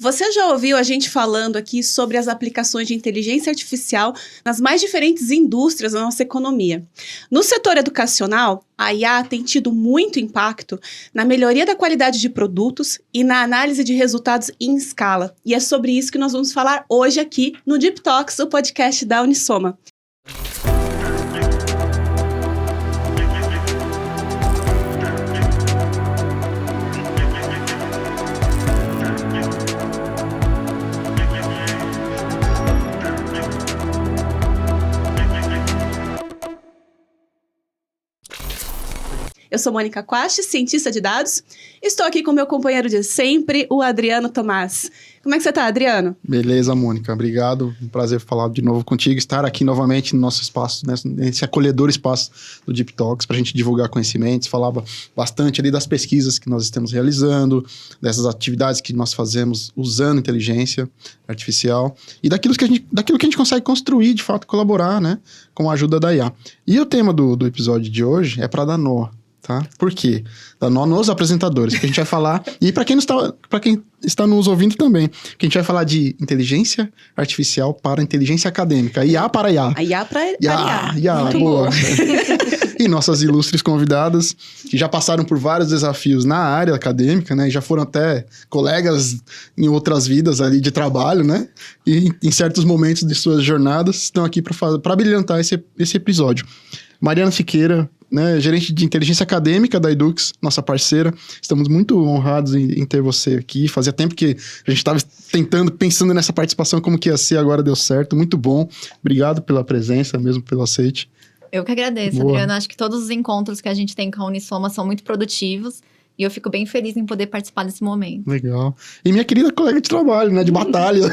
Você já ouviu a gente falando aqui sobre as aplicações de inteligência artificial nas mais diferentes indústrias da nossa economia. No setor educacional, a IA tem tido muito impacto na melhoria da qualidade de produtos e na análise de resultados em escala. E é sobre isso que nós vamos falar hoje aqui no Deep Talks, o podcast da Unisoma. Eu sou Mônica Quast, cientista de dados. Estou aqui com meu companheiro de sempre, o Adriano Tomás. Como é que você está, Adriano? Beleza, Mônica. Obrigado. Um prazer falar de novo contigo, estar aqui novamente no nosso espaço, nesse acolhedor espaço do Deep Talks, para a gente divulgar conhecimentos. Falava bastante ali das pesquisas que nós estamos realizando, dessas atividades que nós fazemos usando inteligência artificial e daquilo que a gente consegue construir, de fato, colaborar, né, com a ajuda da IA. E o tema do episódio de hoje é para dar nó. Tá? Por quê? Dá nó nos apresentadores, que a gente vai falar, e para quem está nos ouvindo também, que a gente vai falar de inteligência artificial para inteligência acadêmica, IA para IA. A IA para IA. IA, muito boa. boa. E nossas ilustres convidadas, que já passaram por vários desafios na área acadêmica, né? E já foram até colegas em outras vidas ali de trabalho, né? E em certos momentos de suas jornadas, estão aqui para brilhantar esse episódio. Mariana Siqueira, né, gerente de inteligência acadêmica da Edux, nossa parceira. Estamos muito honrados em ter você aqui. Fazia tempo que a gente estava pensando nessa participação, como que ia ser, agora deu certo. Muito bom. Obrigado pela presença, mesmo pelo aceite. Eu que agradeço, Boa. Adriano. Acho que todos os encontros que a gente tem com a Unisoma são muito produtivos. E eu fico bem feliz em poder participar desse momento. Legal. E minha querida colega de trabalho, né? De batalha.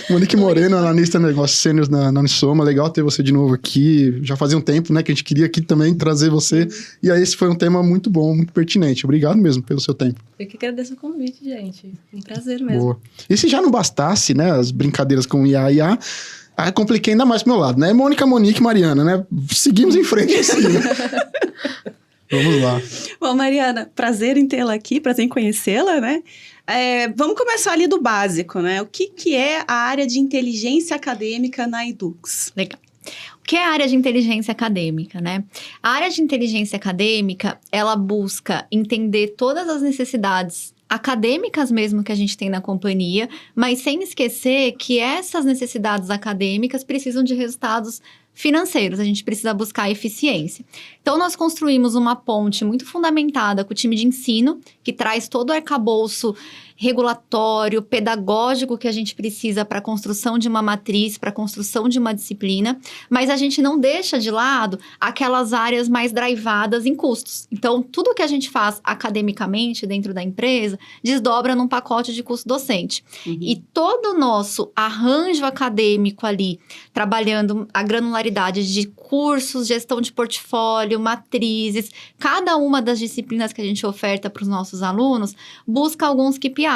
Monique Moreno, analista de negócios sêniores na Unisoma. Legal ter você de novo aqui. Já fazia um tempo, né? Que a gente queria aqui também trazer você. E aí esse foi um tema muito bom, muito pertinente. Obrigado mesmo pelo seu tempo. Eu que agradeço o convite, gente. Um prazer mesmo. Boa. E se já não bastasse, né? As brincadeiras com IA, aí compliquei ainda mais pro meu lado, né? Mônica, Monique e Mariana, né? Seguimos em frente assim, né? Vamos lá. Bom, Mariana, prazer em tê-la aqui, prazer em conhecê-la, né? Vamos começar ali do básico, né? O que é a área de inteligência acadêmica na Edux? Legal. O que é a área de inteligência acadêmica, né? A área de inteligência acadêmica, ela busca entender todas as necessidades acadêmicas mesmo que a gente tem na companhia, mas sem esquecer que essas necessidades acadêmicas precisam de resultados financeiros, a gente precisa buscar eficiência. Então, nós construímos uma ponte muito fundamentada com o time de ensino, que traz todo o arcabouço regulatório, pedagógico que a gente precisa para a construção de uma matriz, para a construção de uma disciplina, mas a gente não deixa de lado aquelas áreas mais drivadas em custos. Então, tudo que a gente faz academicamente dentro da empresa desdobra num pacote de custo docente. Uhum. E todo o nosso arranjo acadêmico ali, trabalhando a granularidade de cursos, gestão de portfólio, matrizes, cada uma das disciplinas que a gente oferta para os nossos alunos, busca alguns KPIs.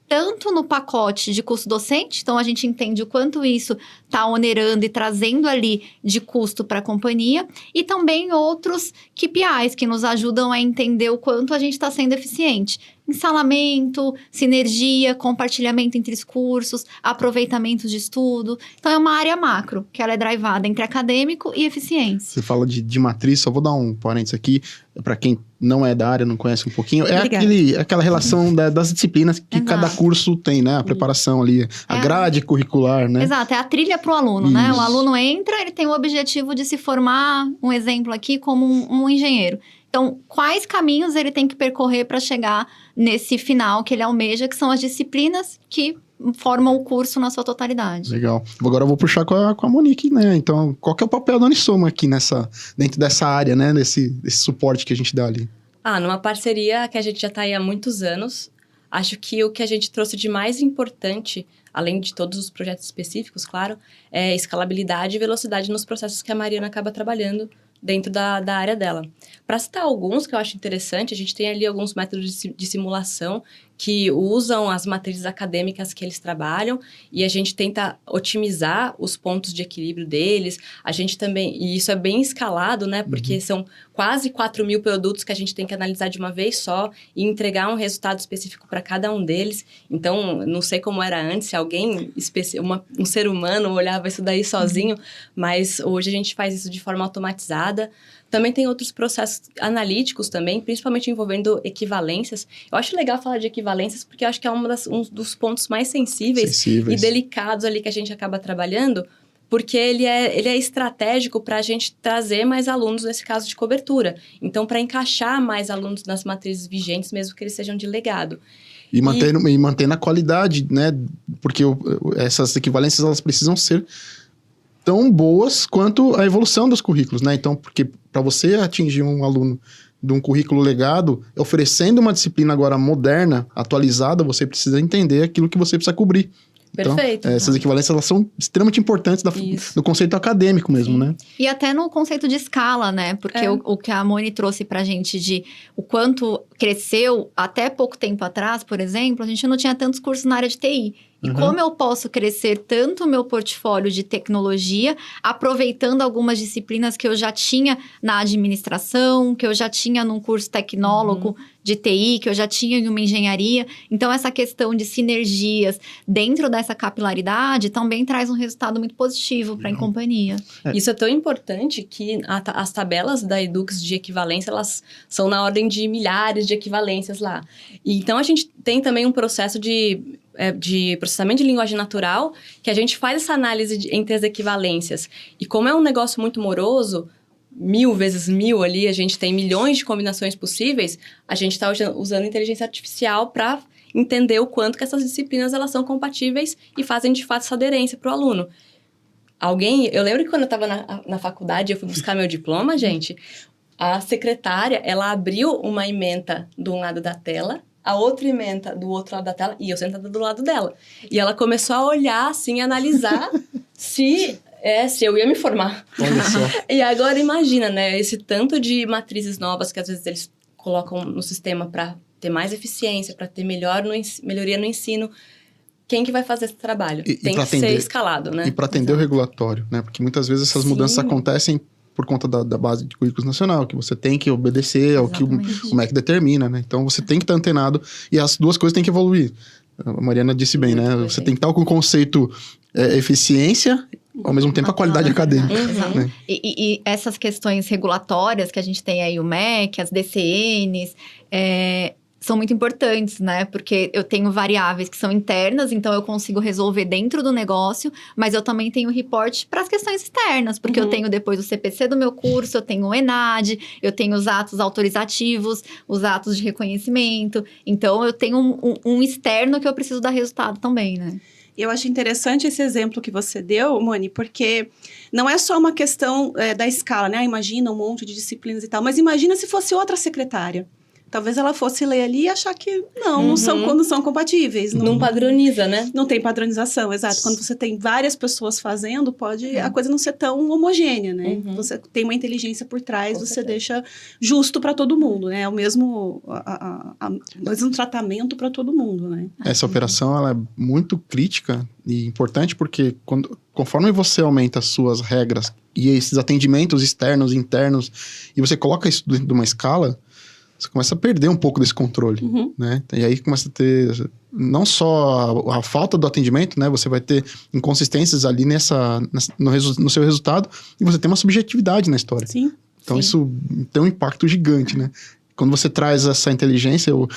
Tanto no pacote de custo docente, então a gente entende o quanto isso está onerando e trazendo ali de custo para a companhia, e também outros KPIs que nos ajudam a entender o quanto a gente está sendo eficiente. Ensalamento, sinergia, compartilhamento entre os cursos, aproveitamento de estudo. Então, é uma área macro, que ela é drivada entre acadêmico e eficiência. Você fala de matriz, só vou dar um parênteses aqui, para quem não é da área, não conhece um pouquinho. É aquela relação das disciplinas que Exato. cada curso tem, né? A preparação ali, a grade curricular, né? Exato, é a trilha para o aluno, né? Isso. O aluno entra, ele tem o objetivo de se formar, um exemplo aqui, como um engenheiro. Então, quais caminhos ele tem que percorrer para chegar nesse final que ele almeja, que são as disciplinas que formam o curso na sua totalidade. Legal. Agora eu vou puxar com a Monique, né? Então, qual que é o papel da Unisoma aqui dentro dessa área, né? Desse suporte que a gente dá ali? Numa parceria que a gente já está aí há muitos anos, acho que o que a gente trouxe de mais importante, além de todos os projetos específicos, claro, é escalabilidade e velocidade nos processos que a Mariana acaba trabalhando dentro da área dela. Para citar alguns que eu acho interessante, a gente tem ali alguns métodos de simulação que usam as matrizes acadêmicas que eles trabalham e a gente tenta otimizar os pontos de equilíbrio deles. A gente também, e isso é bem escalado, né? Porque são quase 4.000 produtos que a gente tem que analisar de uma vez só e entregar um resultado específico para cada um deles. Então, não sei como era antes, se alguém, um ser humano olhava isso daí sozinho, mas hoje a gente faz isso de forma automatizada. Também tem outros processos analíticos também, principalmente envolvendo equivalências. Eu acho legal falar de equivalências porque eu acho que é um dos pontos mais sensíveis e delicados ali que a gente acaba trabalhando, porque ele é estratégico para a gente trazer mais alunos, nesse caso de cobertura. Então, para encaixar mais alunos nas matrizes vigentes, mesmo que eles sejam de legado. E mantendo a qualidade, né? Porque essas equivalências, elas precisam ser tão boas quanto a evolução dos currículos, né? Então, porque para você atingir um aluno de um currículo legado, oferecendo uma disciplina agora moderna, atualizada, você precisa entender aquilo que você precisa cobrir. Perfeito. Então, essas equivalências, elas são extremamente importantes do conceito acadêmico mesmo, né? E até no conceito de escala, né? Porque o que a Moni trouxe pra gente de o quanto cresceu até pouco tempo atrás, por exemplo, a gente não tinha tantos cursos na área de TI. E como eu posso crescer tanto o meu portfólio de tecnologia, aproveitando algumas disciplinas que eu já tinha na administração, que eu já tinha num curso tecnólogo de TI, que eu já tinha em uma engenharia. Então, essa questão de sinergias dentro dessa capilaridade também traz um resultado muito positivo para a companhia. Isso é tão importante que as tabelas da Edux de equivalência, elas são na ordem de milhares de equivalências lá. E, então, a gente tem também um processo de processamento de linguagem natural, que a gente faz essa análise entre as equivalências. E como é um negócio muito moroso, 1000 vezes 1000 ali, a gente tem milhões de combinações possíveis, a gente está usando inteligência artificial para entender o quanto que essas disciplinas elas são compatíveis e fazem, de fato, essa aderência para o aluno. Eu lembro que quando eu estava na faculdade, eu fui buscar meu diploma, gente, a secretária, ela abriu uma ementa de um lado da tela, a outra ementa do outro lado da tela, e eu sentada do lado dela. E ela começou a olhar, assim, analisar se eu ia me formar. Olha só. E agora imagina, né, esse tanto de matrizes novas que às vezes eles colocam no sistema para ter mais eficiência, para ter melhoria no ensino. Quem que vai fazer esse trabalho? Tem que ser escalado, né? E para atender o regulatório, né? Porque muitas vezes essas mudanças acontecem por conta da base de currículos nacional, que você tem que obedecer ao que o MEC determina, né? Então, você tem que estar antenado e as duas coisas têm que evoluir. A Mariana disse bem, né? Você tem que estar com o conceito eficiência, ao mesmo tempo a qualidade acadêmica. Né? E essas questões regulatórias que a gente tem aí, o MEC, as DCNs, são muito importantes, né? Porque eu tenho variáveis que são internas, então eu consigo resolver dentro do negócio, mas eu também tenho report para as questões externas, porque eu tenho depois o CPC do meu curso, eu tenho o ENAD, eu tenho os atos autorizativos, os atos de reconhecimento. Então, eu tenho um externo que eu preciso dar resultado também, né? Eu acho interessante esse exemplo que você deu, Moni, porque não é só uma questão da escala, né? Imagina um monte de disciplinas e tal, mas imagina se fosse outra secretária. Talvez ela fosse ler ali e achar que não são compatíveis. Não padroniza, né? Não tem padronização, exato. Quando você tem várias pessoas fazendo, pode a coisa não ser tão homogênea, né? Você tem uma inteligência por trás, você deixa justo para todo mundo, né? O mesmo tratamento para todo mundo, né? Essa operação, ela é muito crítica e importante porque conforme você aumenta as suas regras e esses atendimentos externos e internos e você coloca isso dentro de uma escala, você começa a perder um pouco desse controle, né? E aí começa a ter não só a falta do atendimento, né? Você vai ter inconsistências ali no seu resultado e você tem uma subjetividade na história. Sim. Então isso tem um impacto gigante, né? Quando você traz essa inteligência, eu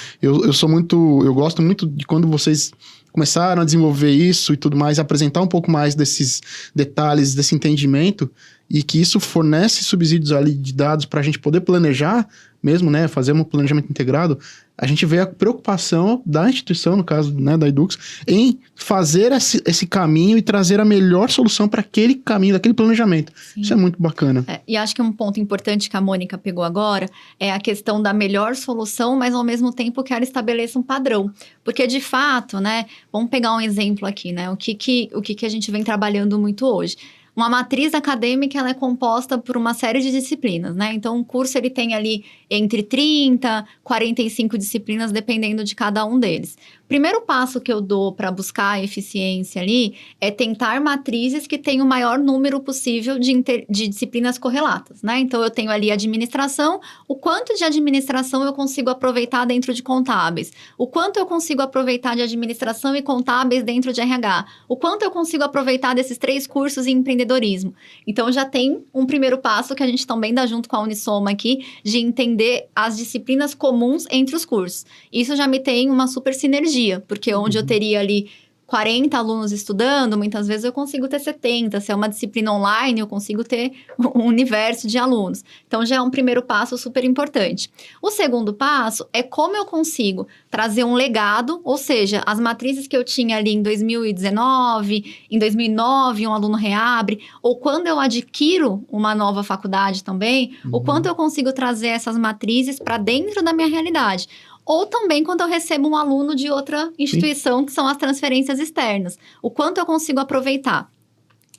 gosto muito de quando vocês começaram a desenvolver isso e tudo mais, apresentar um pouco mais desses detalhes, desse entendimento, e que isso fornece subsídios ali de dados para a gente poder planejar mesmo, né, fazer um planejamento integrado. A gente vê a preocupação da instituição, no caso, né, da Edux, em fazer esse caminho e trazer a melhor solução para aquele caminho, daquele planejamento. Sim. Isso é muito bacana. E acho que um ponto importante que a Mônica pegou agora é a questão da melhor solução, mas ao mesmo tempo que ela estabeleça um padrão. Porque, de fato, né, vamos pegar um exemplo aqui, né, o que a gente vem trabalhando muito hoje. uma matriz acadêmica ela é composta por uma série de disciplinas, né? Então, um curso ele tem ali entre 30, 45 disciplinas, dependendo de cada um deles. Primeiro passo que eu dou para buscar a eficiência ali é tentar matrizes que tenham o maior número possível de disciplinas correlatas, né? Então, eu tenho ali administração, o quanto de administração eu consigo aproveitar dentro de contábeis, o quanto eu consigo aproveitar de administração e contábeis dentro de RH, o quanto eu consigo aproveitar desses 3 cursos em empreendedorismo. Então, já tem um primeiro passo que a gente também dá junto com a Unisoma aqui, de entender as disciplinas comuns entre os cursos. Isso já me tem uma super sinergia, porque onde eu teria ali 40 alunos estudando, muitas vezes eu consigo ter 70. Se é uma disciplina online, eu consigo ter um universo de alunos. Então, já é um primeiro passo super importante. O segundo passo é como eu consigo trazer um legado, ou seja, as matrizes que eu tinha ali em 2019, em 2009, um aluno reabre, ou quando eu adquiro uma nova faculdade também, o quanto eu consigo trazer essas matrizes para dentro da minha realidade. Ou também quando eu recebo um aluno de outra instituição, que são as transferências externas. O quanto eu consigo aproveitar.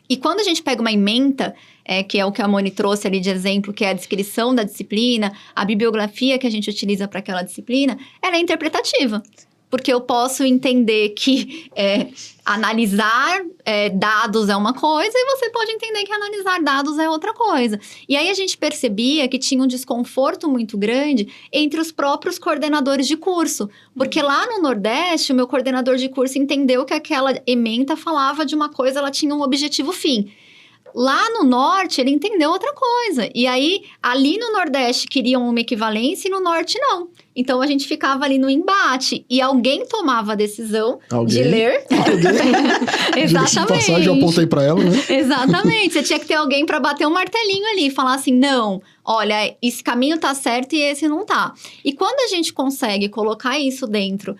E quando a gente pega uma ementa, que é o que a Moni trouxe ali de exemplo, que é a descrição da disciplina, a bibliografia que a gente utiliza para aquela disciplina, ela é interpretativa. Porque eu posso entender que analisar dados é uma coisa e você pode entender que analisar dados é outra coisa. E aí a gente percebia que tinha um desconforto muito grande entre os próprios coordenadores de curso. Porque lá no Nordeste, o meu coordenador de curso entendeu que aquela ementa falava de uma coisa, ela tinha um objetivo fim. Lá no Norte, ele entendeu outra coisa. E aí, ali no Nordeste, queriam uma equivalência e no Norte, não. Então, a gente ficava ali no embate. E alguém tomava a decisão de ler. Exatamente. Passagem, eu apontei para ela, né? Exatamente. Você tinha que ter alguém para bater um martelinho ali e falar assim, não, olha, esse caminho tá certo e esse não tá. E quando a gente consegue colocar isso dentro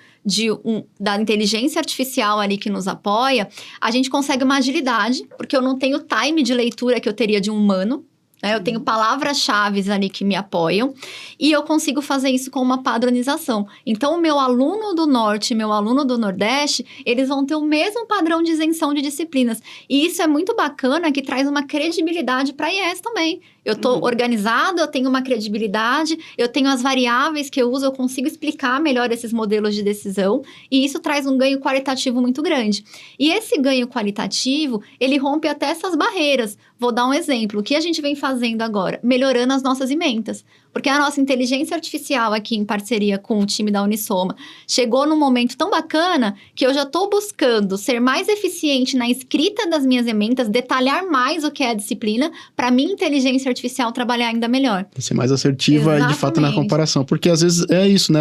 da inteligência artificial ali que nos apoia, a gente consegue uma agilidade, porque eu não tenho time de leitura que eu teria de um humano, né? Eu tenho palavras-chave ali que me apoiam e eu consigo fazer isso com uma padronização. Então, o meu aluno do Norte e meu aluno do Nordeste, eles vão ter o mesmo padrão de isenção de disciplinas. E isso é muito bacana, que traz uma credibilidade para a IES também. Eu estou organizado, eu tenho uma credibilidade, eu tenho as variáveis que eu uso, eu consigo explicar melhor esses modelos de decisão e isso traz um ganho qualitativo muito grande. E esse ganho qualitativo, ele rompe até essas barreiras. Vou dar um exemplo. O que a gente vem fazendo agora? Melhorando as nossas ementas. Porque a nossa inteligência artificial aqui, em parceria com o time da Unisoma, chegou num momento tão bacana que eu já estou buscando ser mais eficiente na escrita das minhas ementas, detalhar mais o que é a disciplina, para minha inteligência artificial trabalhar ainda melhor. Ser mais assertiva, de fato, na comparação. Porque às vezes é isso, né?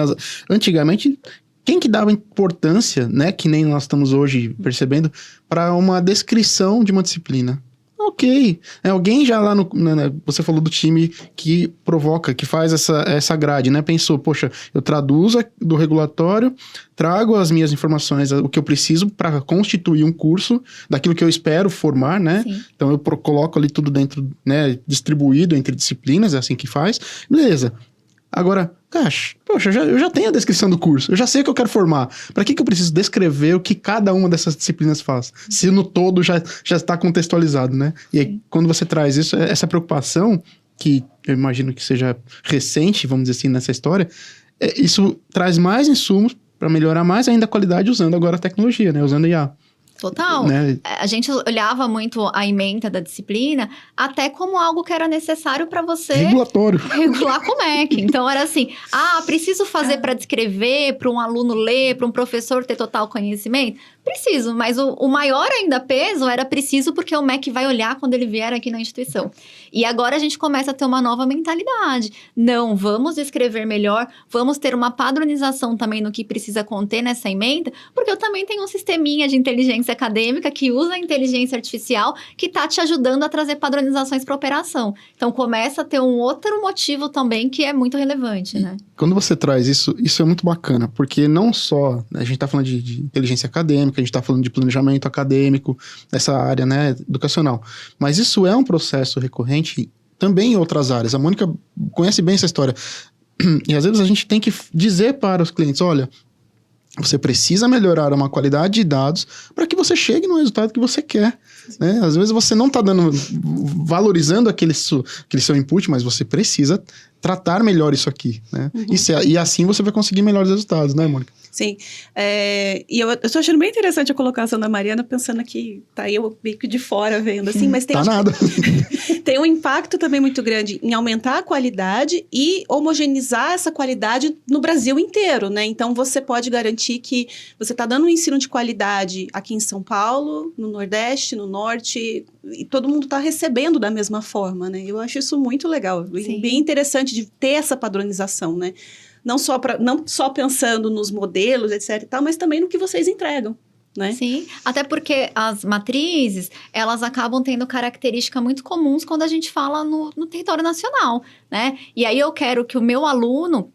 Antigamente, quem que dava importância, né? Que nem nós estamos hoje percebendo, para uma descrição de uma disciplina? Ok. Alguém já lá você falou do time que provoca, que faz essa grade, né? Pensou, poxa, eu traduzo do regulatório, trago as minhas informações, o que eu preciso para constituir um curso, daquilo que eu espero formar, né? Sim. Então eu coloco ali tudo dentro, né? Distribuído entre disciplinas, é assim que faz. Beleza. Agora, poxa, eu já tenho a descrição do curso, eu já sei o que eu quero formar. Para que eu preciso descrever o que cada uma dessas disciplinas faz? Se no todo já está contextualizado, né? E aí, quando você traz isso, essa preocupação, que eu imagino que seja recente, vamos dizer assim, nessa história, isso traz mais insumos para melhorar mais ainda a qualidade usando agora a tecnologia, né? Usando IA. Total. Né? A gente olhava muito a ementa da disciplina até como algo que era necessário para você... Regulatório. Regular como é que. Então, era assim, preciso fazer para descrever, para um aluno ler, para um professor ter total conhecimento? Preciso, mas o maior ainda peso era preciso porque o MEC vai olhar quando ele vier aqui na instituição. E agora a gente começa a ter uma nova mentalidade. Não, vamos escrever melhor, vamos ter uma padronização também no que precisa conter nessa ementa, porque eu também tenho um sisteminha de inteligência acadêmica que usa a inteligência artificial que está te ajudando a trazer padronizações para operação. Então, começa a ter um outro motivo também que é muito relevante, né? Quando você traz isso é muito bacana, porque não só, a gente está falando de inteligência acadêmica, a gente está falando de planejamento acadêmico, nessa área, né, educacional, mas isso é um processo recorrente também em outras áreas. A Mônica conhece bem essa história. E às vezes a gente tem que dizer para os clientes, olha, Você precisa melhorar uma qualidade de dados para que você chegue no resultado que você quer, né? Às vezes você não está valorizando aquele seu input, mas você precisa tratar melhor isso aqui, né? E assim você vai conseguir melhores resultados, né, Mônica? Sim, e eu estou achando bem interessante a colocação da Mariana, pensando que tá eu meio que de fora vendo, assim, mas tem... Tá nada. Tem um impacto também muito grande em aumentar a qualidade e homogeneizar essa qualidade no Brasil inteiro, né? Então, você pode garantir que você está dando um ensino de qualidade aqui em São Paulo, no Nordeste, no Norte, e todo mundo está recebendo da mesma forma, né? Eu acho isso muito legal, Sim. bem interessante de ter essa padronização, né? Não só pensando nos modelos, etc e tal, mas também no que vocês entregam, né? Sim, até porque as matrizes, elas acabam tendo características muito comuns quando a gente fala no território nacional, né? E aí eu quero que o meu aluno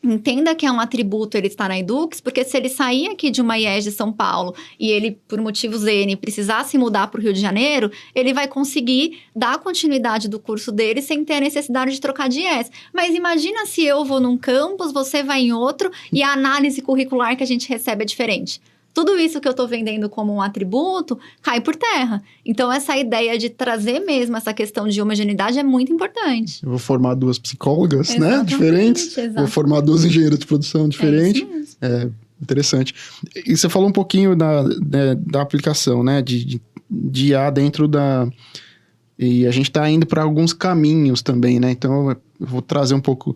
entenda que é um atributo ele estar na Edux, porque se ele sair aqui de uma IES de São Paulo e ele, por motivos N, precisar se mudar para o Rio de Janeiro, ele vai conseguir dar continuidade do curso dele sem ter a necessidade de trocar de IES. Mas imagina se eu vou num campus, você vai em outro e a análise curricular que a gente recebe é diferente. Tudo isso que eu estou vendendo como um atributo cai por terra. Então, essa ideia de trazer mesmo essa questão de homogeneidade é muito importante. Eu vou formar 2 psicólogas, Exatamente, né? Diferentes. exato. Vou formar 2 engenheiros de produção diferentes. É isso mesmo. Interessante. E você falou um pouquinho da aplicação, né? De IA dentro da... E a gente está indo para alguns caminhos também, né? Então, eu vou trazer um pouco...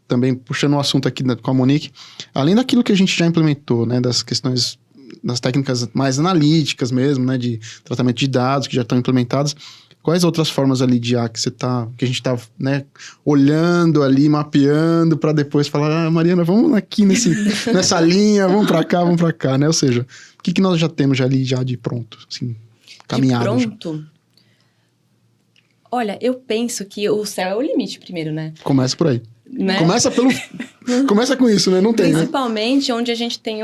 também puxando o assunto aqui com a Monique, além daquilo que a gente já implementou, né, das questões, das técnicas mais analíticas mesmo, né, de tratamento de dados que já estão implementadas, quais outras formas ali de IA que a gente está, né, olhando ali, mapeando para depois falar, Mariana, vamos aqui nessa linha, vamos para cá, né, ou seja, o que nós já temos ali já de pronto, assim, caminhado. De pronto? Olha, eu penso que o céu é o limite primeiro, né? Começa por aí. Né? Começa com isso, né? Não tem, né? Principalmente onde a gente tem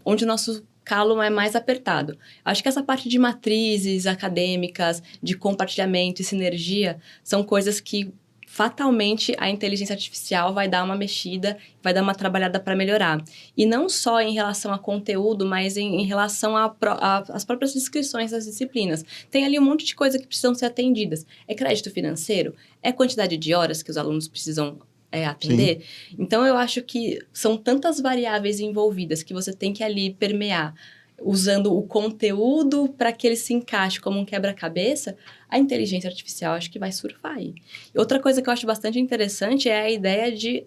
onde o nosso calo é mais apertado. Acho que essa parte de matrizes acadêmicas, de compartilhamento e sinergia, são coisas que fatalmente a inteligência artificial vai dar uma mexida, vai dar uma trabalhada para melhorar. E não só em relação a conteúdo, mas em relação às próprias descrições das disciplinas. Tem ali um monte de coisa que precisam ser atendidas. É crédito financeiro? É quantidade de horas que os alunos precisam atender? Sim. Então, eu acho que são tantas variáveis envolvidas que você tem que ali permear, usando o conteúdo para que ele se encaixe como um quebra-cabeça, a inteligência artificial acho que vai surfar aí. E outra coisa que eu acho bastante interessante é a ideia de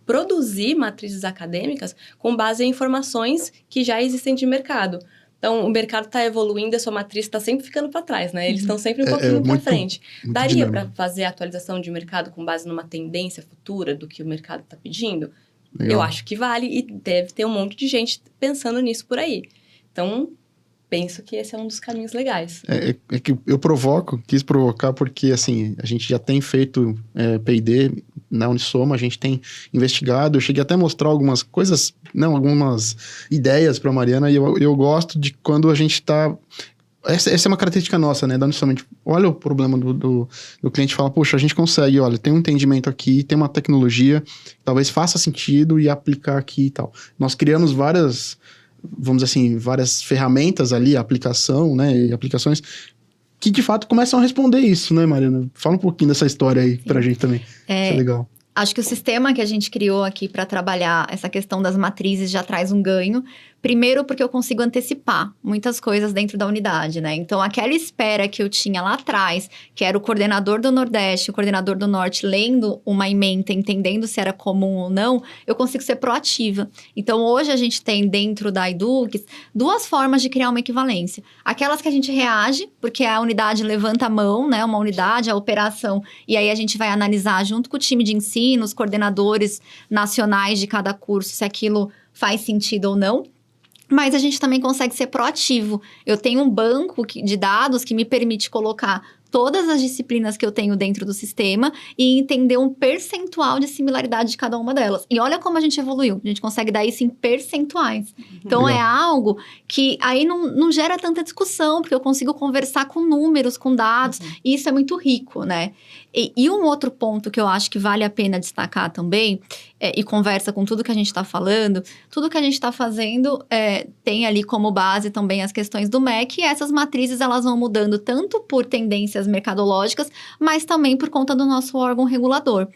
produzir matrizes acadêmicas com base em informações que já existem de mercado. Então, o mercado está evoluindo, a sua matriz está sempre ficando para trás, né? Eles estão sempre um pouquinho para frente. Daria para fazer a atualização de mercado com base numa tendência futura do que o mercado está pedindo? Legal. Eu acho que vale e deve ter um monte de gente pensando nisso por aí. Então, penso que esse é um dos caminhos legais. É que eu quis provocar porque, assim, a gente já tem feito P&D na Unisoma, a gente tem investigado, eu cheguei até a mostrar algumas coisas, algumas ideias para a Mariana, e eu gosto de quando a gente está... Essa é uma característica nossa, né, da Unisoma. Olha o problema do cliente, fala, poxa, a gente consegue, olha, tem um entendimento aqui, tem uma tecnologia, talvez faça sentido e aplicar aqui e tal. Nós criamos várias ferramentas ali, aplicação, né, e aplicações que de fato começam a responder isso, né, Mariana? Fala um pouquinho dessa história aí pra gente também. Isso é legal. Acho que o sistema que a gente criou aqui para trabalhar essa questão das matrizes já traz um ganho. Primeiro, porque eu consigo antecipar muitas coisas dentro da unidade, né? Então, aquela espera que eu tinha lá atrás, que era o coordenador do Nordeste, o coordenador do Norte, lendo uma ementa, entendendo se era comum ou não, eu consigo ser proativa. Então, hoje a gente tem dentro da Edux 2 formas de criar uma equivalência. Aquelas que a gente reage, porque a unidade levanta a mão, né? Uma unidade, a operação, e aí a gente vai analisar junto com o time de ensino, os coordenadores nacionais de cada curso, se aquilo faz sentido ou não. Mas a gente também consegue ser proativo. Eu tenho um banco de dados que me permite colocar todas as disciplinas que eu tenho dentro do sistema e entender um percentual de similaridade de cada uma delas. E olha como a gente evoluiu. A gente consegue dar isso em percentuais. Então, Legal. é algo que aí não gera tanta discussão, porque eu consigo conversar com números, com dados, e isso é muito rico, né? E um outro ponto que eu acho que vale a pena destacar também, e conversa com tudo que a gente está falando, tudo que a gente está fazendo tem ali como base também as questões do MEC, e essas matrizes elas vão mudando tanto por tendências mercadológicas, mas também por conta do nosso órgão regulador.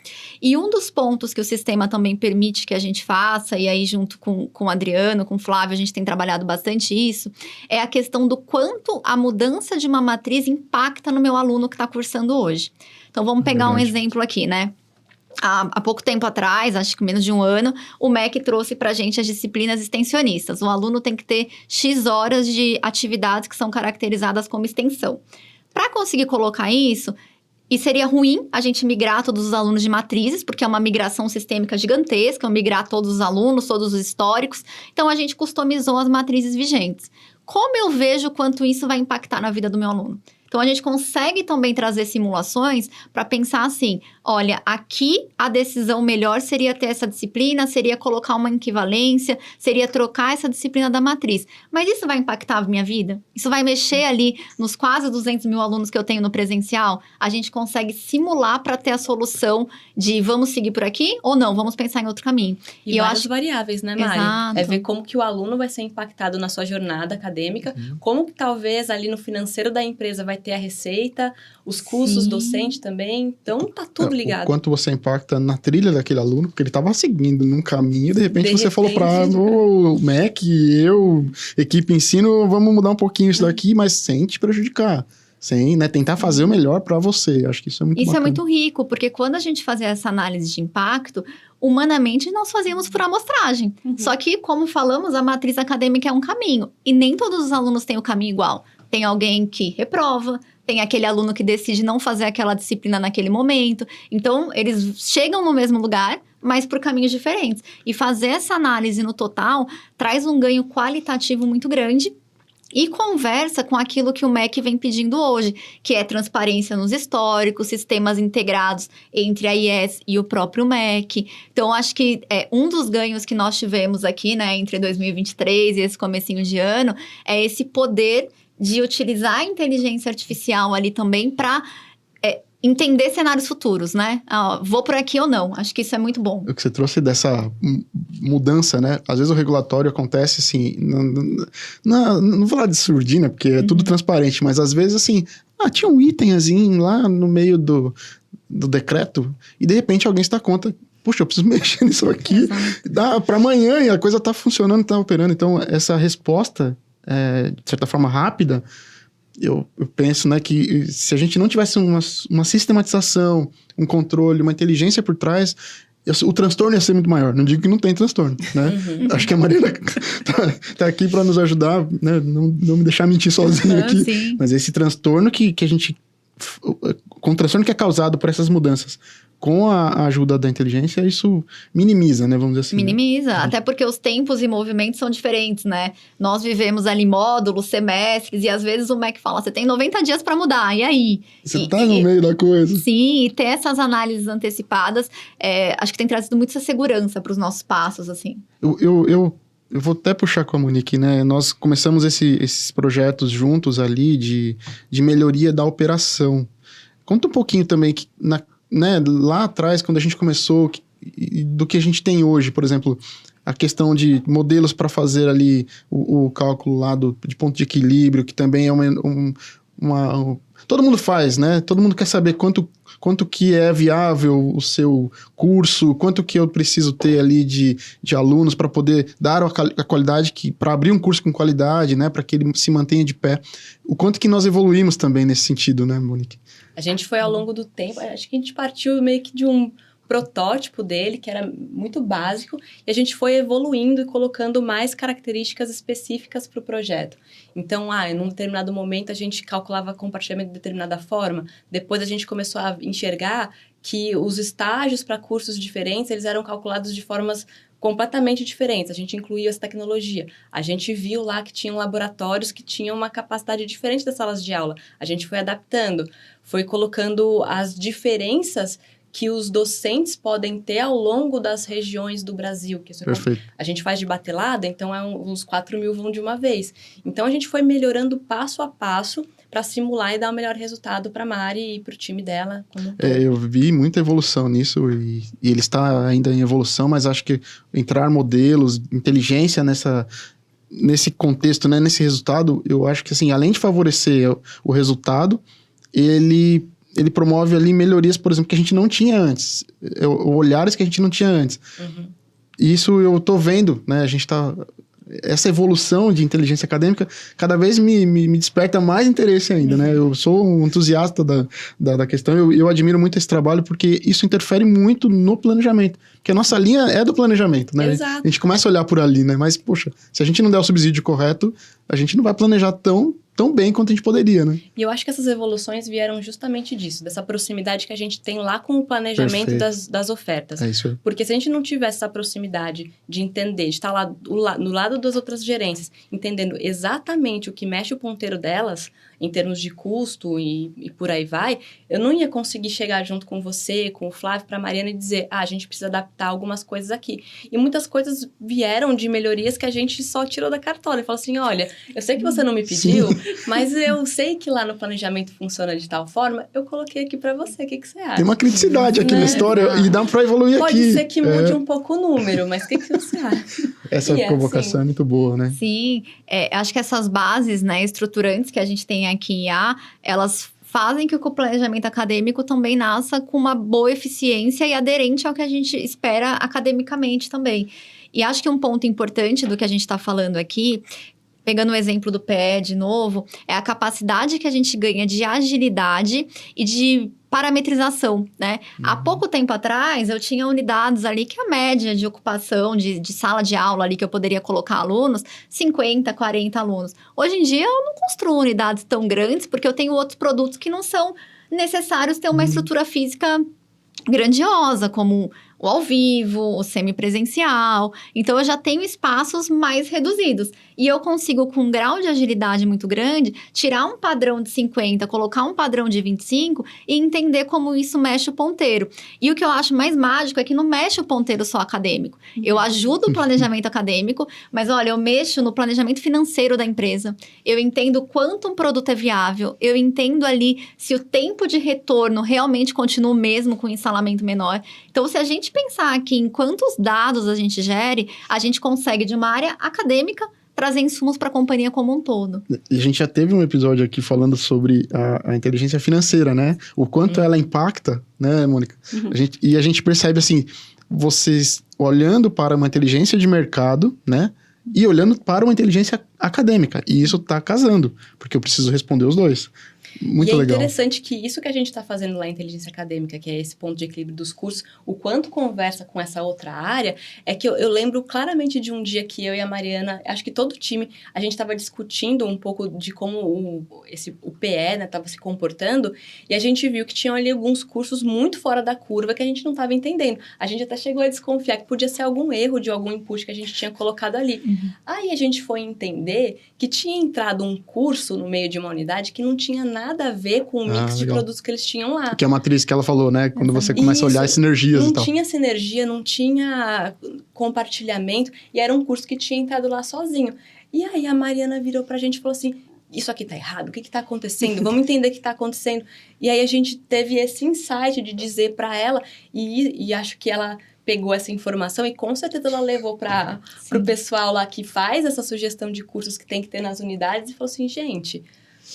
E um dos pontos que o sistema também permite que a gente faça, e aí junto com o Adriano, com o Flávio, a gente tem trabalhado bastante isso, é a questão do quanto a mudança de uma matriz impacta no meu aluno que está cursando hoje. Então, vamos pegar um exemplo aqui, né? Há pouco tempo atrás, acho que menos de um ano, o MEC trouxe para a gente as disciplinas extensionistas. O aluno tem que ter X horas de atividades que são caracterizadas como extensão. Para conseguir colocar isso, e seria ruim a gente migrar todos os alunos de matrizes, porque é uma migração sistêmica gigantesca, migrar todos os alunos, todos os históricos. Então, a gente customizou as matrizes vigentes. Como eu vejo quanto isso vai impactar na vida do meu aluno? Então, a gente consegue também trazer simulações para pensar assim, olha, aqui a decisão melhor seria ter essa disciplina, seria colocar uma equivalência, seria trocar essa disciplina da matriz. Mas isso vai impactar a minha vida? Isso vai mexer ali nos quase 200 mil alunos que eu tenho no presencial? A gente consegue simular para ter a solução de vamos seguir por aqui ou não, vamos pensar em outro caminho. E várias variáveis, né, Mari? Exato. É ver como que o aluno vai ser impactado na sua jornada acadêmica, como que talvez ali no financeiro da empresa vai ter a receita, os custos docentes também. Então, tá tudo ligado. O quanto você impacta na trilha daquele aluno, porque ele estava seguindo num caminho, de repente você falou para o MEC, equipe ensino, vamos mudar um pouquinho isso daqui, mas sem te prejudicar. Sem, né, tentar fazer o melhor para você. Acho que isso é muito bacana. Isso é muito rico, porque quando a gente fazia essa análise de impacto, humanamente nós fazíamos por amostragem. Só que, como falamos, a matriz acadêmica é um caminho. E nem todos os alunos têm o caminho igual. Tem alguém que reprova, tem aquele aluno que decide não fazer aquela disciplina naquele momento. Então, eles chegam no mesmo lugar, mas por caminhos diferentes. E fazer essa análise no total traz um ganho qualitativo muito grande e conversa com aquilo que o MEC vem pedindo hoje, que é transparência nos históricos, sistemas integrados entre a IES e o próprio MEC. Então, acho que um dos ganhos que nós tivemos aqui, né, entre 2023 e esse comecinho de ano, é esse poder de utilizar a inteligência artificial ali também para entender cenários futuros, né? Vou por aqui ou não. Acho que isso é muito bom. O que você trouxe dessa mudança, né? Às vezes o regulatório acontece assim, não vou falar de surdina, porque é tudo transparente, mas às vezes assim, tinha um itemzinho lá no meio do decreto e de repente alguém se dá conta, puxa, eu preciso mexer nisso aqui, dá para amanhã e a coisa tá funcionando, tá operando. Então, essa resposta, de certa forma rápida, eu penso, né, que se a gente não tivesse uma sistematização, um controle, uma inteligência por trás, o transtorno ia ser muito maior. Não digo que não tem transtorno, né? Acho que a Marina tá aqui para nos ajudar, né? Não me deixar mentir sozinho aqui. Sim. Mas esse transtorno que a gente... Com o transtorno que é causado por essas mudanças, com a ajuda da inteligência, isso minimiza, né? Vamos dizer assim. Minimiza, até porque os tempos e movimentos são diferentes, né? Nós vivemos ali módulos, semestres, e às vezes o MEC fala, você tem 90 dias para mudar, e aí? Você tá no meio da coisa. Sim, e ter essas análises antecipadas, acho que tem trazido muita segurança para os nossos passos, assim. Eu vou até puxar com a Monique, né? Nós começamos esses projetos juntos ali de melhoria da operação. Conta um pouquinho também que né, lá atrás, quando a gente começou, do que a gente tem hoje, por exemplo, a questão de modelos para fazer ali o cálculo lá de ponto de equilíbrio, que também é todo mundo faz, né? Todo mundo quer saber quanto que é viável o seu curso, quanto que eu preciso ter ali de alunos para poder dar a qualidade, para abrir um curso com qualidade, né? Para que ele se mantenha de pé. O quanto que nós evoluímos também nesse sentido, né, Monique? A gente foi ao longo do tempo, acho que a gente partiu meio que de um protótipo dele, que era muito básico, e a gente foi evoluindo e colocando mais características específicas para o projeto. Então, em um determinado momento a gente calculava compartilhamento de determinada forma, depois a gente começou a enxergar que os estágios para cursos diferentes, eles eram calculados de formas completamente diferentes. A gente incluiu essa tecnologia. A gente viu lá que tinham laboratórios que tinham uma capacidade diferente das salas de aula. A gente foi adaptando, foi colocando as diferenças que os docentes podem ter ao longo das regiões do Brasil. Que Perfeito. a gente faz de batelada, então uns 4.000 vão de uma vez. Então, a gente foi melhorando passo a passo para simular e dar o melhor resultado para a Mari e para o time dela. Eu vi muita evolução nisso e ele está ainda em evolução, mas acho que entrar modelos, inteligência nesse contexto, né, nesse resultado, eu acho que, assim, além de favorecer o resultado, ele promove ali melhorias, por exemplo, que a gente não tinha antes, olhares que a gente não tinha antes. Uhum. Isso eu tô vendo, né, a gente tá... Essa evolução de inteligência acadêmica cada vez me desperta mais interesse ainda, né? Eu sou um entusiasta da questão, eu admiro muito esse trabalho porque isso interfere muito no planejamento. Porque a nossa linha é do planejamento, né? Exato. A gente começa a olhar por ali, né? Mas, poxa, se a gente não der o subsídio correto, a gente não vai planejar tão bem quanto a gente poderia, né? E eu acho que essas evoluções vieram justamente disso, dessa proximidade que a gente tem lá com o planejamento das ofertas. É isso aí. Porque se a gente não tivesse essa proximidade de entender, de estar lá no lado das outras gerências, entendendo exatamente o que mexe o ponteiro delas, em termos de custo e por aí vai, eu não ia conseguir chegar junto com você, com o Flávio, para a Mariana e dizer, a gente precisa adaptar algumas coisas aqui. E muitas coisas vieram de melhorias que a gente só tirou da cartola. E falou assim, olha, eu sei que você não me pediu, mas eu sei que lá no planejamento funciona de tal forma, eu coloquei aqui para você, o que você acha? Tem uma criticidade aqui na história e dá para evoluir Pode aqui. Pode ser que mude um pouco o número, mas o que você acha? Essa provocação é muito boa, né? Sim, acho que essas bases, né, estruturantes que a gente tem aqui em IA, elas fazem que o planejamento acadêmico também nasça com uma boa eficiência e aderente ao que a gente espera academicamente também. E acho que um ponto importante do que a gente está falando aqui, pegando o exemplo do PE de novo, é a capacidade que a gente ganha de agilidade e de parametrização, né? Há pouco tempo atrás, eu tinha unidades ali que a média de ocupação de sala de aula ali que eu poderia colocar alunos, 50, 40 alunos. Hoje em dia, eu não construo unidades tão grandes, porque eu tenho outros produtos que não são necessários ter uma estrutura física grandiosa, como o ao vivo, o semipresencial. Então, eu já tenho espaços mais reduzidos. E eu consigo, com um grau de agilidade muito grande, tirar um padrão de 50, colocar um padrão de 25 e entender como isso mexe o ponteiro. E o que eu acho mais mágico é que não mexe o ponteiro só acadêmico. Eu ajudo o planejamento acadêmico, mas olha, eu mexo no planejamento financeiro da empresa. Eu entendo quanto um produto é viável. Eu entendo ali se o tempo de retorno realmente continua o mesmo com instalamento menor. Então, se a gente pensar aqui em quantos dados a gente gere, a gente consegue, de uma área acadêmica, trazer insumos para a companhia como um todo. E a gente já teve um episódio aqui falando sobre a inteligência financeira, né? O quanto ela impacta, né, Mônica? A gente percebe, assim, vocês olhando para uma inteligência de mercado, né? E olhando para uma inteligência acadêmica. E isso está casando, porque eu preciso responder os dois. Muito legal. E é interessante que isso que a gente está fazendo lá em inteligência acadêmica, que é esse ponto de equilíbrio dos cursos, o quanto conversa com essa outra área, é que eu lembro claramente de um dia que eu e a Mariana, acho que todo o time, a gente estava discutindo um pouco de como o PE, né, estava se comportando, e a gente viu que tinham ali alguns cursos muito fora da curva que a gente não estava entendendo. A gente até chegou a desconfiar que podia ser algum erro de algum input que a gente tinha colocado ali. Aí a gente foi entender que tinha entrado um curso no meio de uma unidade que não tinha nada a ver com o mix de produtos que eles tinham lá. Que é a matriz que ela falou, né? Quando você começa a olhar as sinergias e tal. Não tinha sinergia, não tinha compartilhamento, e era um curso que tinha entrado lá sozinho. E aí a Mariana virou pra gente e falou assim, isso aqui tá errado, o que tá acontecendo? Vamos entender o que tá acontecendo. E aí a gente teve esse insight de dizer pra ela, e acho que ela pegou essa informação e com certeza ela levou para o pessoal lá que faz essa sugestão de cursos que tem que ter nas unidades e falou assim, gente...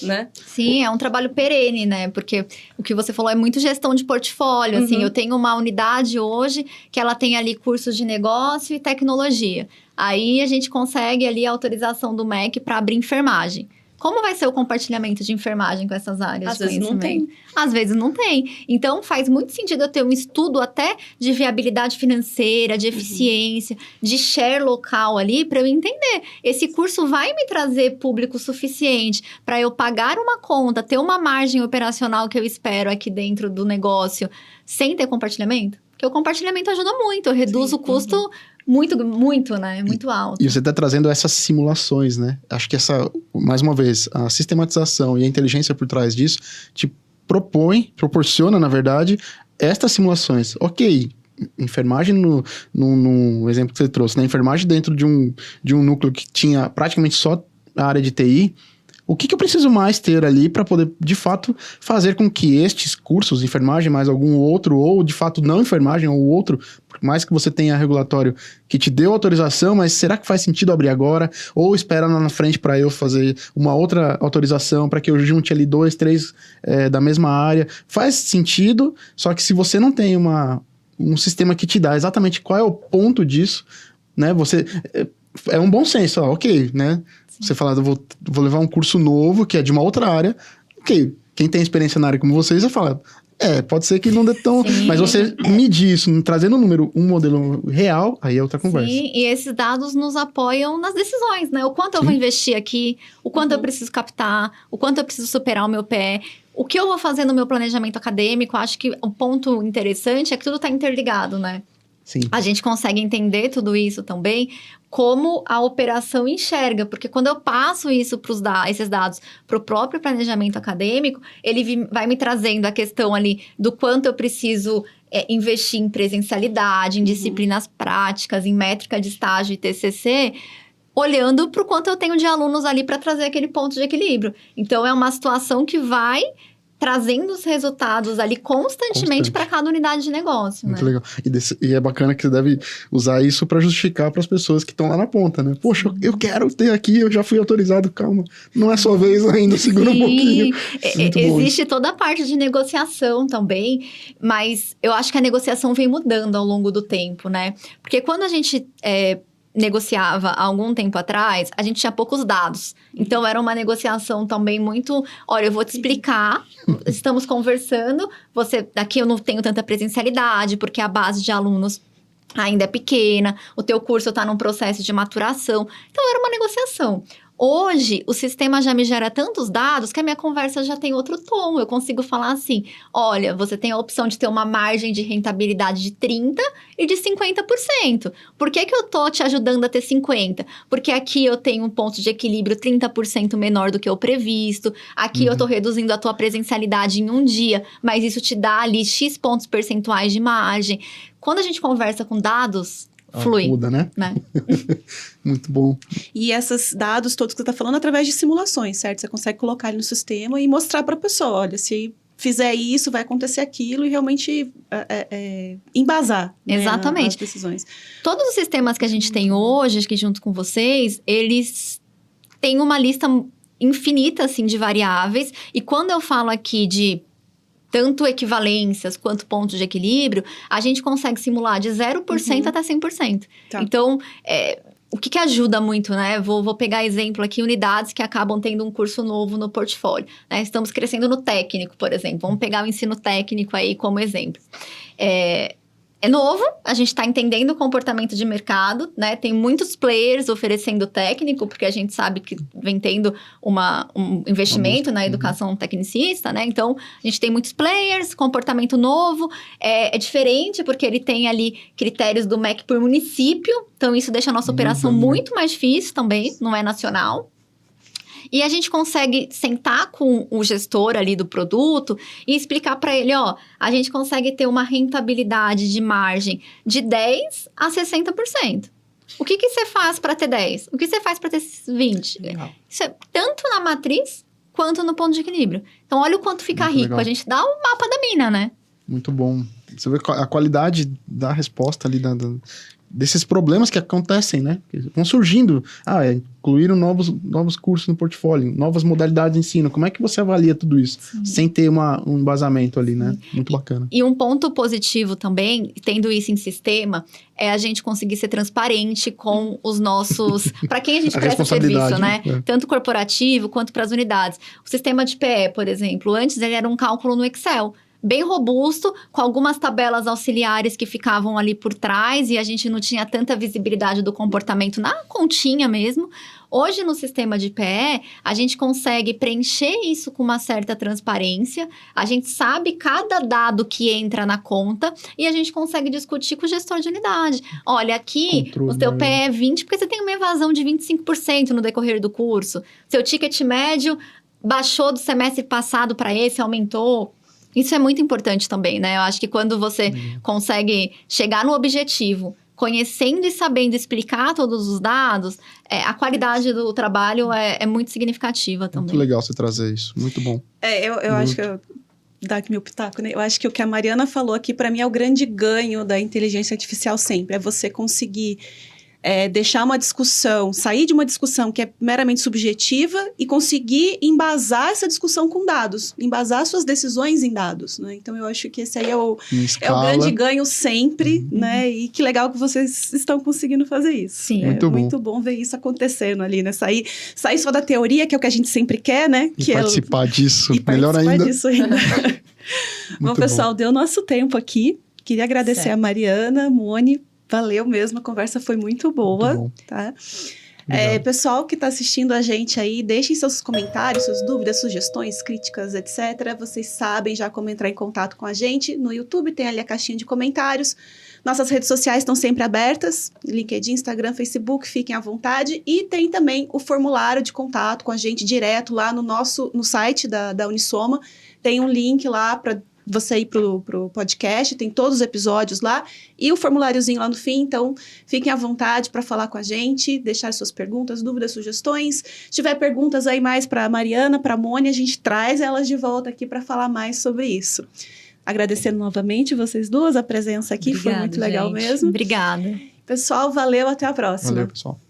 Né? Sim, é um trabalho perene, né? Porque o que você falou é muito gestão de portfólio, assim. Eu tenho uma unidade hoje que ela tem ali cursos de negócio e tecnologia. Aí a gente consegue ali a autorização do MEC para abrir enfermagem. Como vai ser o compartilhamento de enfermagem com essas áreas de conhecimento? Às vezes não tem. Às vezes não tem. Então, faz muito sentido eu ter um estudo até de viabilidade financeira, de eficiência, de share local ali, para eu entender. Esse curso vai me trazer público suficiente para eu pagar uma conta, ter uma margem operacional que eu espero aqui dentro do negócio, sem ter compartilhamento? Porque o compartilhamento ajuda muito, reduz o custo muito, né? Muito alto. E você está trazendo essas simulações, né? Acho que mais uma vez, a sistematização e a inteligência por trás disso te proporciona, na verdade, estas simulações. Ok, enfermagem no exemplo que você trouxe, né? Enfermagem dentro de um núcleo que tinha praticamente só a área de TI. O que eu preciso mais ter ali para poder, de fato, fazer com que estes cursos, enfermagem mais algum outro, ou de fato não enfermagem ou outro, por mais que você tenha regulatório que te deu autorização, mas será que faz sentido abrir agora? Ou espera lá na frente para eu fazer uma outra autorização, para que eu junte ali 2, 3 da mesma área? Faz sentido, só que se você não tem um sistema que te dá exatamente qual é o ponto disso, né? Você... É um bom senso, ok, né? Você fala, eu vou levar um curso novo, que é de uma outra área. Ok, quem tem experiência na área como vocês, vai falar, pode ser que não dê tão... Sim. Mas você medir isso, trazendo um modelo real, aí é outra conversa. Sim, e esses dados nos apoiam nas decisões, né? O quanto eu vou investir aqui, o quanto eu preciso captar, o quanto eu preciso superar o meu pé, o que eu vou fazer no meu planejamento acadêmico. Acho que o ponto interessante é que tudo está interligado, né? Sim. A gente consegue entender tudo isso também, como a operação enxerga, porque quando eu passo isso esses dados para o próprio planejamento acadêmico, ele vai me trazendo a questão ali do quanto eu preciso investir em presencialidade, em disciplinas práticas, em métrica de estágio e TCC, olhando para o quanto eu tenho de alunos ali para trazer aquele ponto de equilíbrio. Então, é uma situação que vai trazendo os resultados ali constantemente para cada unidade de negócio, Muito né? legal. E é bacana que você deve usar isso para justificar para as pessoas que estão lá na ponta, né? Poxa, eu quero ter aqui, eu já fui autorizado, calma. Não é sua vez ainda, segura um pouquinho. Existe toda a parte de negociação também, mas eu acho que a negociação vem mudando ao longo do tempo, né? Porque quando a gente negociava há algum tempo atrás, a gente tinha poucos dados. Então, era uma negociação também muito... Olha, eu vou te explicar, estamos conversando, daqui eu não tenho tanta presencialidade, porque a base de alunos ainda é pequena, o teu curso está num processo de maturação. Então, era uma negociação. Hoje, o sistema já me gera tantos dados que a minha conversa já tem outro tom. Eu consigo falar assim, olha, você tem a opção de ter uma margem de rentabilidade de 30% e de 50%. Por que eu tô te ajudando a ter 50%? Porque aqui eu tenho um ponto de equilíbrio 30% menor do que o previsto. Aqui eu tô reduzindo a tua presencialidade em um dia, mas isso te dá ali X pontos percentuais de margem. Quando a gente conversa com dados... flui, muda, né? Muito bom. E esses dados todos que você está falando através de simulações, certo? Você consegue colocar ele no sistema e mostrar para a pessoa, olha, se fizer isso, vai acontecer aquilo, e realmente embasar, né, exatamente, as decisões. Todos os sistemas que a gente tem hoje, aqui junto com vocês, eles têm uma lista infinita, assim, de variáveis. E quando eu falo aqui de tanto equivalências quanto pontos de equilíbrio, a gente consegue simular de 0% até 100%. Tá. Então, o que ajuda muito, né? Vou pegar exemplo aqui, unidades que acabam tendo um curso novo no portfólio, né? Estamos crescendo no técnico, por exemplo. Vamos pegar o ensino técnico aí como exemplo. É novo, a gente está entendendo o comportamento de mercado, né? Tem muitos players oferecendo técnico, porque a gente sabe que vem tendo um investimento na educação tecnicista, né? Então, a gente tem muitos players, comportamento novo, é diferente, porque ele tem ali critérios do MEC por município, então isso deixa a nossa operação muito mais difícil também, não é nacional. E a gente consegue sentar com o gestor ali do produto e explicar para ele, ó, a gente consegue ter uma rentabilidade de margem de 10% a 60%. O que você faz para ter 10%? O que você faz para ter 20%? Legal. Isso é tanto na matriz quanto no ponto de equilíbrio. Então, olha o quanto fica Muito rico. legal. A gente dá o mapa da mina, né? Muito bom. Você vê a qualidade da resposta ali, desses problemas que acontecem, né? Que vão surgindo. Incluíram novos cursos no portfólio, novas modalidades de ensino. Como é que você avalia tudo isso? Sim. Sem ter um embasamento ali, né? Muito bacana. E um ponto positivo também, tendo isso em sistema, é a gente conseguir ser transparente com os nossos... Para quem a gente presta serviço, né? Tanto corporativo quanto para as unidades. O sistema de PE, por exemplo, antes ele era um cálculo no Excel. bem robusto, com algumas tabelas auxiliares que ficavam ali por trás e a gente não tinha tanta visibilidade do comportamento na continha mesmo. Hoje, no sistema de PE, a gente consegue preencher isso com uma certa transparência, a gente sabe cada dado que entra na conta e a gente consegue discutir com o gestor de unidade. Olha, aqui Controle, o teu PE é 20 porque você tem uma evasão de 25% no decorrer do curso. Seu ticket médio baixou do semestre passado para esse, aumentou. Isso é muito importante também, né? Eu acho que quando você consegue chegar no objetivo, conhecendo e sabendo explicar todos os dados, a qualidade do trabalho é muito significativa também. Muito legal você trazer isso, muito bom. Eu acho que dar aqui meu pitaco, né? Eu acho que o que a Mariana falou aqui, para mim, é o grande ganho da inteligência artificial sempre. É você conseguir deixar uma discussão, sair de uma discussão que é meramente subjetiva e conseguir embasar essa discussão com dados, embasar suas decisões em dados, né? Então, eu acho que esse aí é o grande ganho sempre, né? E que legal que vocês estão conseguindo fazer isso. Sim. Muito bom ver isso acontecendo ali, né? Sair só da teoria, que é o que a gente sempre quer, né? E participar disso, melhor ainda. Bom, Muito pessoal, deu nosso tempo aqui. Queria agradecer a Mariana, Moni. Valeu mesmo, a conversa foi muito boa, tá? Pessoal que está assistindo a gente aí, deixem seus comentários, suas dúvidas, sugestões, críticas, etc. Vocês sabem já como entrar em contato com a gente. No YouTube tem ali a caixinha de comentários. Nossas redes sociais estão sempre abertas, LinkedIn, Instagram, Facebook, fiquem à vontade. E tem também o formulário de contato com a gente direto lá no site da Unisoma. Tem um link lá para você ir pro podcast, tem todos os episódios lá e o formuláriozinho lá no fim, então fiquem à vontade para falar com a gente, deixar suas perguntas, dúvidas, sugestões. Se tiver perguntas aí mais para Mariana, para Mônia, a gente traz elas de volta aqui para falar mais sobre isso. Agradecendo novamente vocês duas, a presença aqui. Obrigada, foi muito legal mesmo. Obrigada. Pessoal, valeu, até a próxima. Valeu, pessoal.